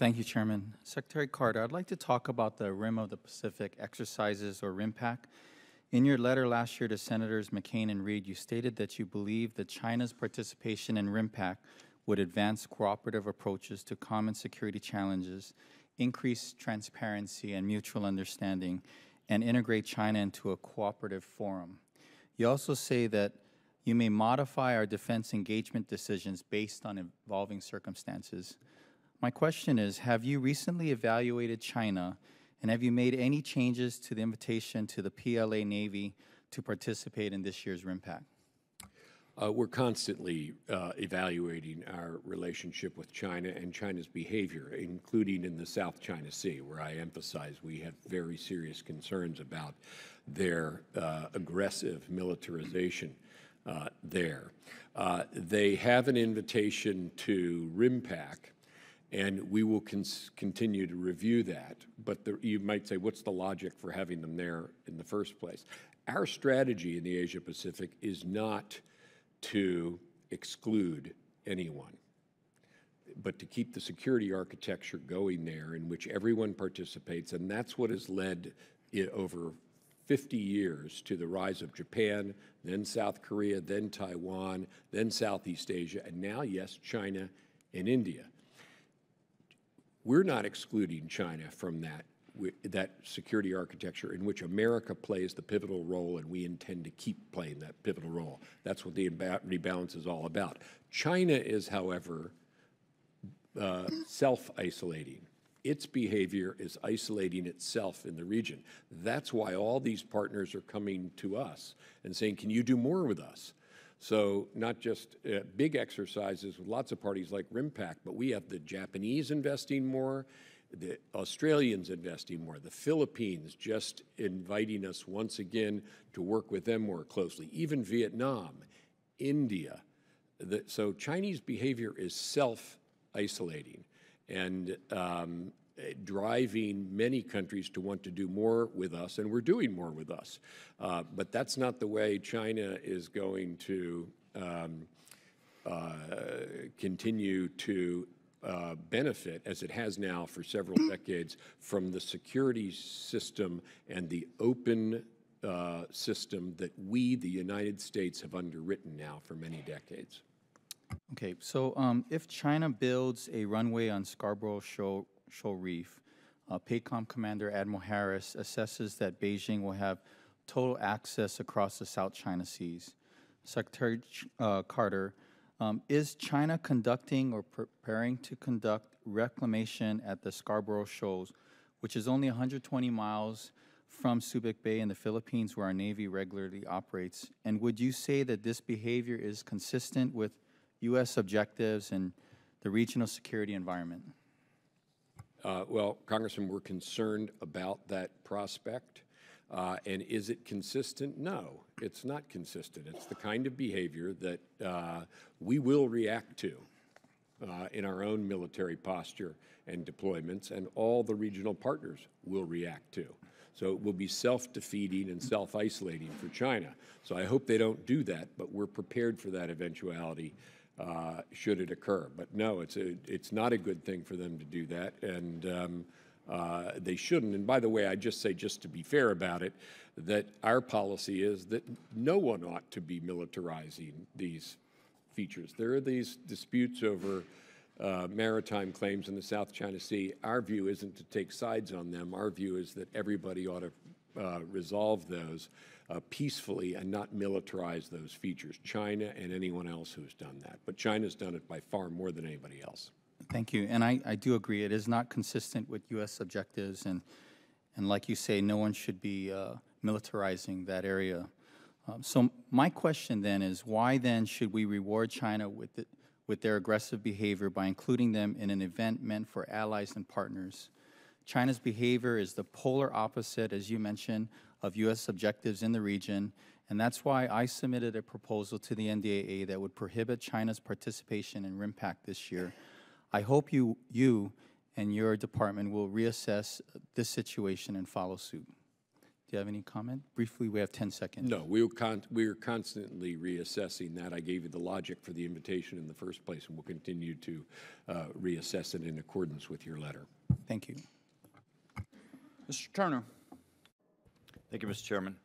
Thank you, Chairman. Secretary Carter, I'd like to talk about the Rim of the Pacific exercises, or RIMPAC. In your letter last year to Senators McCain and Reid, you stated that you believe that China's participation in RIMPAC would advance cooperative approaches to common security challenges, increase transparency and mutual understanding, and integrate China into a cooperative forum. You also say that you may modify our defense engagement decisions based on evolving circumstances. My question is, have you recently evaluated China, and have you made any changes to the invitation to the PLA Navy to participate in this year's RIMPAC? We're constantly evaluating our relationship with China and China's behavior, including in the South China Sea, where I emphasize we have very serious concerns about their aggressive militarization there. They have an invitation to RIMPAC, and we will continue to review that. But you might say, what's the logic for having them there in the first place? Our strategy in the Asia-Pacific is not to exclude anyone, but to keep the security architecture going there in which everyone participates, and that's what has led over 50 years to the rise of Japan, then South Korea, then Taiwan, then Southeast Asia, and now, yes, China and India. We're not excluding China from that security architecture in which America plays the pivotal role, and we intend to keep playing that pivotal role. That's what the rebalance is all about. China is, however, self-isolating. Its behavior is isolating itself in the region. That's why all these partners are coming to us and saying, can you do more with us? So not just big exercises with lots of parties like RIMPAC, but we have the Japanese investing more, the Australians investing more, the Philippines just inviting us once again to work with them more closely, even Vietnam, India. So Chinese behavior is self-isolating and driving many countries to want to do more with us, and we're doing more with us. But that's not the way China is going to continue to benefit, as it has now for several decades, from the security system and the open system that we, the United States, have underwritten now for many decades. Okay, so if China builds a runway on Scarborough Shoal Reef, PACOM Commander Admiral Harris assesses that Beijing will have total access across the South China Seas. Secretary Carter, is China conducting or preparing to conduct reclamation at the Scarborough Shoals, which is only 120 miles from Subic Bay in the Philippines, where our Navy regularly operates? And would you say that this behavior is consistent with U.S. objectives and the regional security environment? Well, Congressman, we're concerned about that prospect. And is it consistent? No, it's not consistent. It's the kind of behavior that we will react to in our own military posture and deployments, and all the regional partners will react to. So it will be self-defeating and self-isolating for China. So I hope they don't do that, but we're prepared for that eventuality should it occur. But no, it's not a good thing for them to do that, and they shouldn't. And by the way, I just say, just to be fair about it, that our policy is that no one ought to be militarizing these features. There are these disputes over maritime claims in the South China Sea. Our view isn't to take sides on them. Our view is that everybody ought to resolve those peacefully and not militarize those features, China and anyone else who's done that. But China's done it by far more than anybody else. Thank you. And I do agree. It is not consistent with U.S. objectives. And like you say, no one should be militarizing that area. So my question then is, why then should we reward China with their aggressive behavior by including them in an event meant for allies and partners? China's behavior is the polar opposite, as you mentioned, of U.S. objectives in the region, and that's why I submitted a proposal to the NDAA that would prohibit China's participation in RIMPAC this year. I hope you and your department will reassess this situation and follow suit. you have any comment? Briefly, we have 10 seconds. No, we're constantly reassessing that. I gave you the logic for the invitation in the first place, and we'll continue to reassess it in accordance with your letter. Thank you. Mr. Turner. Thank you, Mr. Chairman.